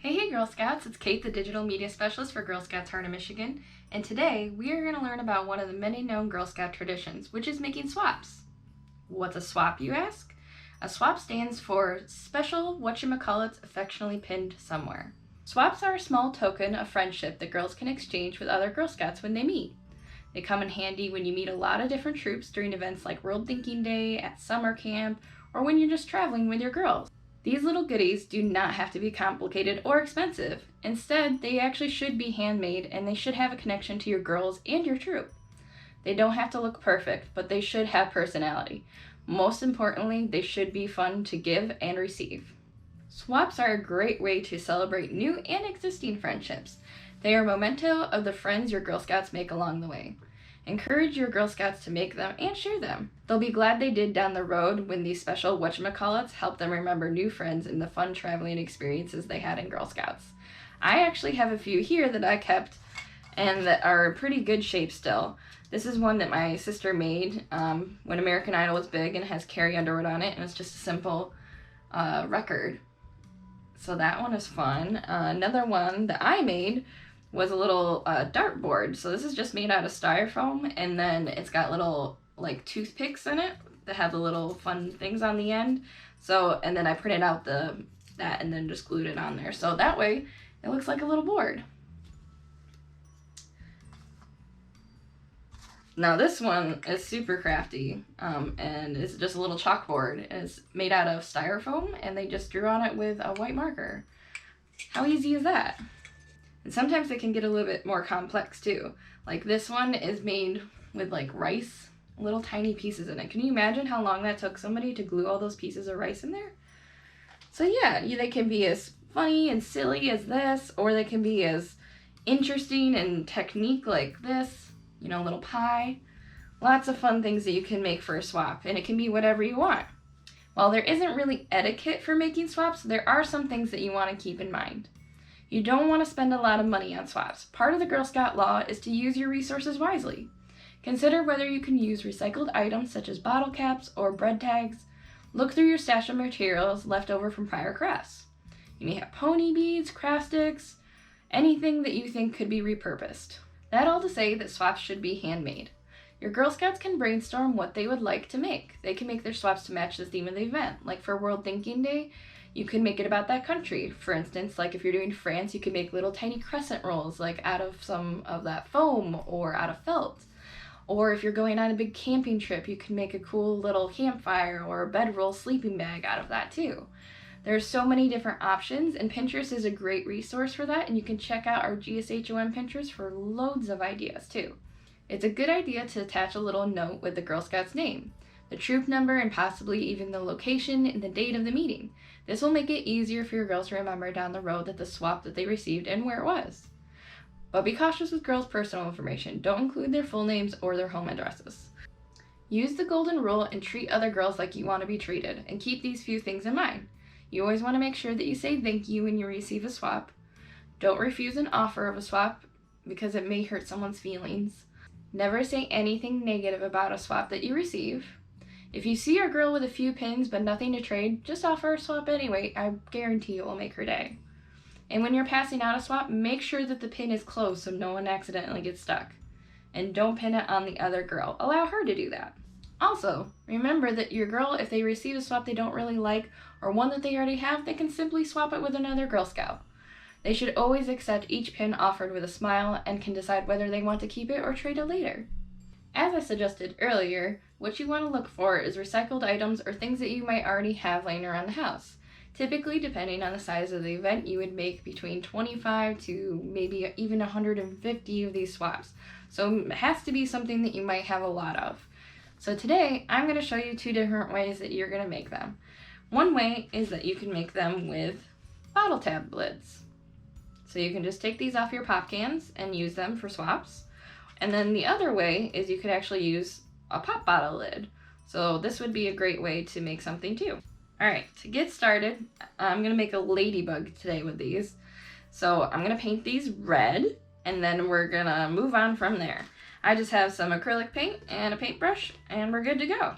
Hey Girl Scouts, it's Kate, the Digital Media Specialist for Girl Scouts Heart of Michigan, and today we are going to learn about one of the many known Girl Scout traditions, which is making swaps. What's a swap, you ask? A swap stands for Special Whatchamacallits Affectionately Pinned Somewhere. Swaps are a small token of friendship that girls can exchange with other Girl Scouts when they meet. They come in handy when you meet a lot of different troops during events like World Thinking Day, at summer camp, or when you're just traveling with your girls. These little goodies do not have to be complicated or expensive. Instead, they actually should be handmade and they should have a connection to your girls and your troop. They don't have to look perfect, but they should have personality. Most importantly, they should be fun to give and receive. Swaps are a great way to celebrate new and existing friendships. They are a memento of the friends your Girl Scouts make along the way. Encourage your Girl Scouts to make them and share them. They'll be glad they did down the road when these special whatchamacallits help them remember new friends and the fun traveling experiences they had in Girl Scouts. I actually have a few here that I kept and that are in pretty good shape still. This is one that my sister made when American Idol was big and has Carrie Underwood on it, and it's just a simple record. So that one is fun. Another one that I made was a little dartboard. So this is just made out of styrofoam, and then it's got little like toothpicks in it that have the little fun things on the end. So, and then I printed out that and then just glued it on there. So that way it looks like a little board. Now this one is super crafty, and it's just a little chalkboard. It's made out of styrofoam, and they just drew on it with a white marker. How easy is that? And sometimes they can get a little bit more complex too. Like this one is made with like rice, little tiny pieces in it. Can you imagine how long that took somebody to glue all those pieces of rice in there? So yeah, they can be as funny and silly as this, or they can be as interesting and technique like this. Little pie. Lots of fun things that you can make for a swap, and it can be whatever you want. While there isn't really etiquette for making swaps, there are some things that you want to keep in mind. You don't want to spend a lot of money on swaps. Part of the Girl Scout law is to use your resources wisely. Consider whether you can use recycled items such as bottle caps or bread tags. Look through your stash of materials left over from prior crafts. You may have pony beads, craft sticks, anything that you think could be repurposed. That all to say that swaps should be handmade. Your Girl Scouts can brainstorm what they would like to make. They can make their swaps to match the theme of the event. Like for World Thinking Day, you can make it about that country. For instance, like if you're doing France, you can make little tiny crescent rolls like out of some of that foam or out of felt. Or if you're going on a big camping trip, you can make a cool little campfire or a bedroll sleeping bag out of that too. There's so many different options, and Pinterest is a great resource for that, and you can check out our gshom Pinterest for loads of ideas too. It's a good idea to attach a little note with the Girl Scout's name, the troop number, and possibly even the location and the date of the meeting. This will make it easier for your girls to remember down the road that the swap that they received and where it was. But be cautious with girls' personal information. Don't include their full names or their home addresses. Use the golden rule and treat other girls like you want to be treated, and keep these few things in mind. You always want to make sure that you say thank you when you receive a swap. Don't refuse an offer of a swap because it may hurt someone's feelings. Never say anything negative about a swap that you receive. If you see your girl with a few pins but nothing to trade, just offer a swap anyway. I guarantee it will make her day. And when you're passing out a swap, make sure that the pin is closed so no one accidentally gets stuck. And don't pin it on the other girl. Allow her to do that. Also, remember that your girl, if they receive a swap they don't really like or one that they already have, they can simply swap it with another Girl Scout. They should always accept each pin offered with a smile and can decide whether they want to keep it or trade it later. As I suggested earlier, what you want to look for is recycled items or things that you might already have laying around the house. Typically, depending on the size of the event, you would make between 25 to maybe even 150 of these swaps. So it has to be something that you might have a lot of. So today, I'm going to show you two different ways that you're going to make them. One way is that you can make them with bottle tab lids. So you can just take these off your pop cans and use them for swaps. And then the other way is you could actually use a pop bottle lid. So this would be a great way to make something too. Alright, to get started, I'm going to make a ladybug today with these. So I'm going to paint these red, and then we're going to move on from there. I just have some acrylic paint and a paintbrush, and we're good to go.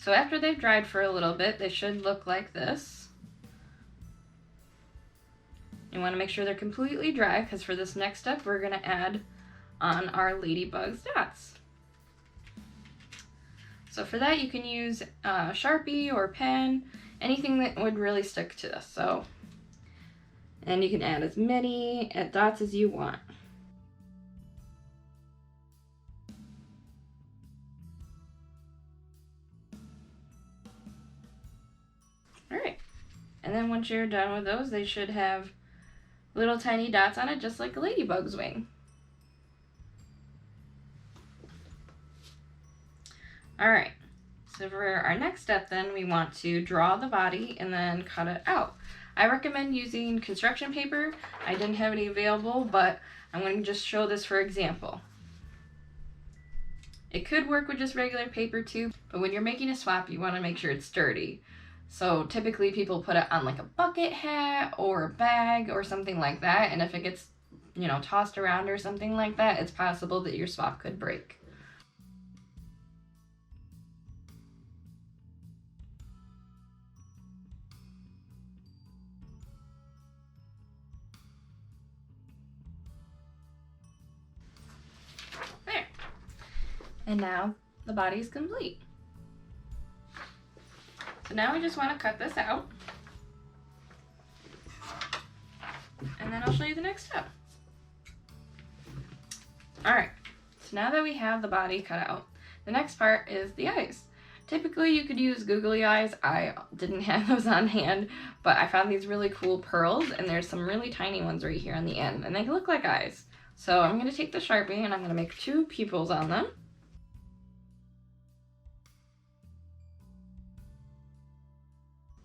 So after they've dried for a little bit, they should look like this. You want to make sure they're completely dry, because for this next step, we're going to add on our ladybug's dots. So for that, you can use a Sharpie or pen, anything that would really stick to this. And you can add as many dots as you want. Alright, and then once you're done with those, they should have little tiny dots on it, just like a ladybug's wing. Alright, so for our next step then, we want to draw the body and then cut it out. I recommend using construction paper. I didn't have any available, but I'm going to just show this for example. It could work with just regular paper too, but when you're making a S.W.A.P., you want to make sure it's sturdy. So typically people put it on like a bucket hat or a bag or something like that, and if it gets, you know, tossed around or something like that, it's possible that your S.W.A.P. could break. There. And now the body is complete. So now we just want to cut this out. And then I'll show you the next step. Alright, so now that we have the body cut out, the next part is the eyes. Typically you could use googly eyes. I didn't have those on hand, but I found these really cool pearls, and there's some really tiny ones right here on the end, and they look like eyes. So I'm going to take the Sharpie and I'm going to make 2 pupils on them.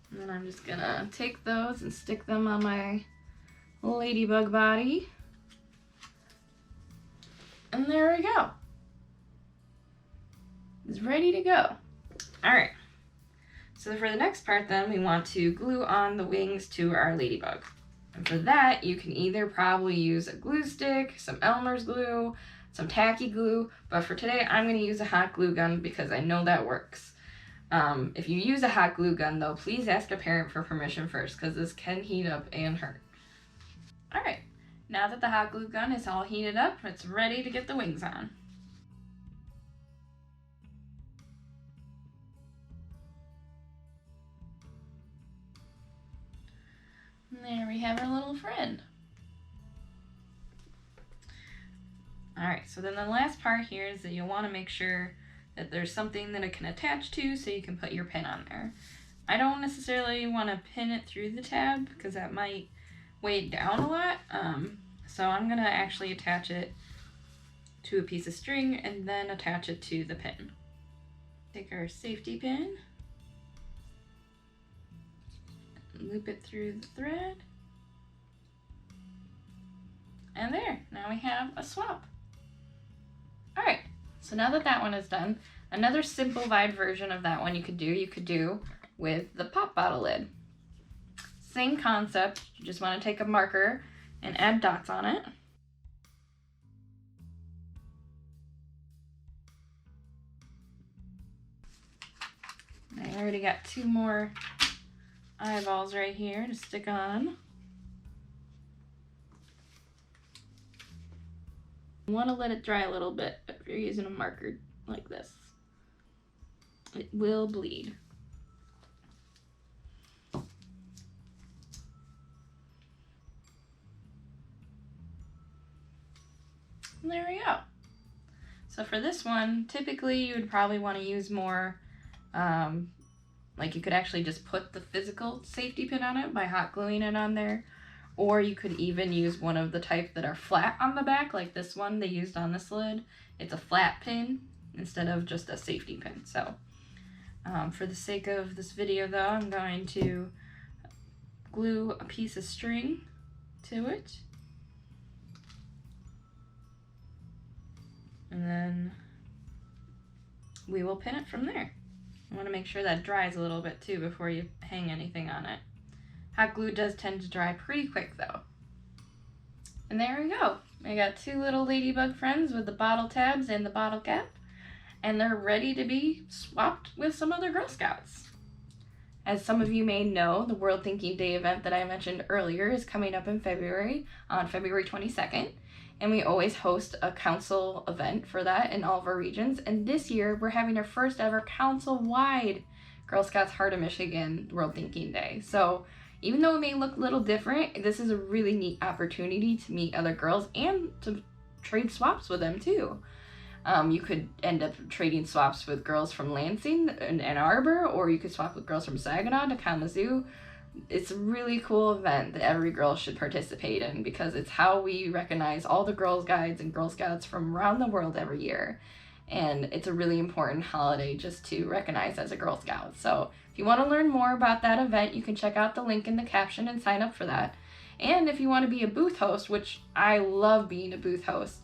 And then I'm just going to take those and stick them on my ladybug body. And there we go. It's ready to go. Alright, so for the next part then, we want to glue on the wings to our ladybug. And for that, you can either probably use a glue stick, some Elmer's glue, some tacky glue, but for today I'm going to use a hot glue gun because I know that works. If you use a hot glue gun though, please ask a parent for permission first, because this can heat up and hurt. Alright, now that the hot glue gun is all heated up, it's ready to get the wings on. And there we have our little friend. Alright, so then the last part here is that you'll want to make sure that there's something that it can attach to so you can put your pin on there. I don't necessarily want to pin it through the tab because that might weigh it down a lot. So I'm going to actually attach it to a piece of string and then attach it to the pin. Take our safety pin, loop it through the thread, and there, now we have a S.W.A.P. Alright, so now that that one is done, another simplified version of that one you could do with the pop bottle lid. Same concept, you just want to take a marker and add dots on it. I already got 2 more eyeballs right here to stick on. You want to let it dry a little bit if you're using a marker like this. It will bleed. And there we go. So for this one, typically you would probably want to use more, like you could actually just put the physical safety pin on it by hot gluing it on there. Or you could even use one of the type that are flat on the back, like this one they used on this lid. It's a flat pin instead of just a safety pin. So for the sake of this video though, I'm going to glue a piece of string to it. And then we will pin it from there. You want to make sure that dries a little bit too before you hang anything on it. Hot glue does tend to dry pretty quick though. And there we go. I got 2 little ladybug friends with the bottle tabs and the bottle cap. and they're ready to be swapped with some other Girl Scouts. As some of you may know, the World Thinking Day event that I mentioned earlier is coming up in February, on February 22nd. And we always host a council event for that in all of our regions. And this year, we're having our first ever council-wide Girl Scouts Heart of Michigan World Thinking Day. So even though it may look a little different, this is a really neat opportunity to meet other girls and to trade swaps with them too. You could end up trading swaps with girls from Lansing and Ann Arbor, or you could swap with girls from Saginaw to Kalamazoo. It's a really cool event that every girl should participate in because it's how we recognize all the Girl Guides and Girl Scouts from around the world every year. And it's a really important holiday just to recognize as a Girl Scout. So if you want to learn more about that event, you can check out the link in the caption and sign up for that. And if you want to be a booth host, which I love being a booth host,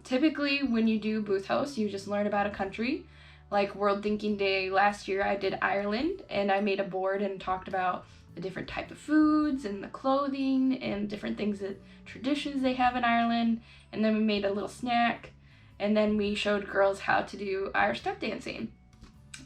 typically when you do booth host, you just learn about a country. Like World Thinking Day last year, I did Ireland, and I made a board and talked about the different type of foods and the clothing and different things that traditions they have in Ireland. And then we made a little snack, and then we showed girls how to do Irish step dancing.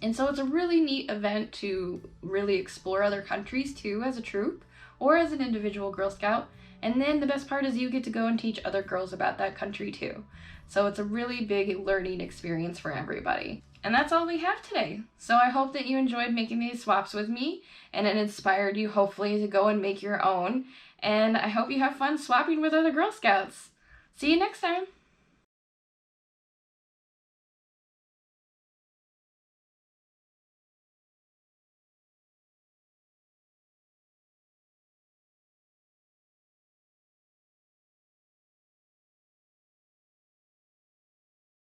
And so it's a really neat event to really explore other countries too as a troop or as an individual Girl Scout. And then the best part is you get to go and teach other girls about that country too. So it's a really big learning experience for everybody. And that's all we have today. So I hope that you enjoyed making these swaps with me and it inspired you hopefully to go and make your own. And I hope you have fun swapping with other Girl Scouts. See you next time.